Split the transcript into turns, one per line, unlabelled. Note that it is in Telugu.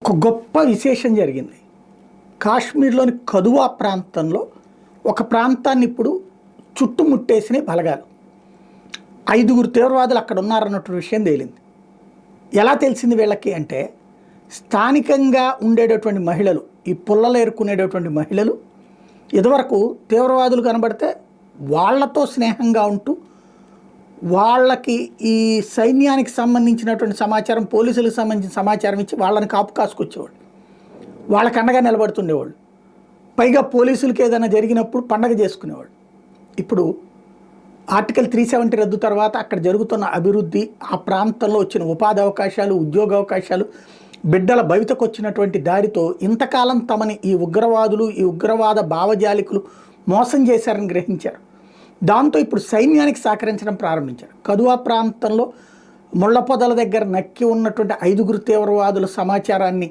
ఒక గొప్ప విశేషం జరిగింది. కాశ్మీర్లోని కదువా ప్రాంతంలో ఒక ప్రాంతాన్ని ఇప్పుడు చుట్టుముట్టేసిన బలగాలు. 5గురు తీవ్రవాదులు అక్కడ ఉన్నారన్నటువంటి విషయం తేలింది. ఎలా తెలిసింది వీళ్ళకి అంటే, స్థానికంగా ఉండేటటువంటి మహిళలు, ఈ పుల్లలు ఏరుకునేటటువంటి మహిళలు ఇదివరకు తీవ్రవాదులు కనబడితే వాళ్లతో స్నేహంగా ఉంటూ వాళ్ళకి ఈ సైన్యానికి సంబంధించినటువంటి సమాచారం, పోలీసులకు సంబంధించిన సమాచారం ఇచ్చి వాళ్ళని కాపు కాసుకొచ్చేవాళ్ళు, వాళ్ళకి అండగా నిలబడుతుండేవాళ్ళు. పైగా పోలీసులకి ఏదైనా జరిగినప్పుడు పండగ చేసుకునేవాళ్ళు. ఇప్పుడు ఆర్టికల్ 370 రద్దు తర్వాత అక్కడ జరుగుతున్న అభివృద్ధి, ఆ ప్రాంతంలో వచ్చిన ఉపాధి అవకాశాలు, ఉద్యోగ అవకాశాలు, బిడ్డల భవితకు వచ్చినటువంటి దారితో ఇంతకాలం తమని ఈ ఉగ్రవాదులు, ఈ ఉగ్రవాద భావజాలికులు మోసం చేశారని గ్రహించారు. దాంతో ఇప్పుడు సైన్యానికి సహకరించడం ప్రారంభించారు. కదువా ప్రాంతంలో ముళ్ళ పొదల దగ్గర నక్కి ఉన్నటువంటి 5గురు తీవ్రవాదుల సమాచారాన్ని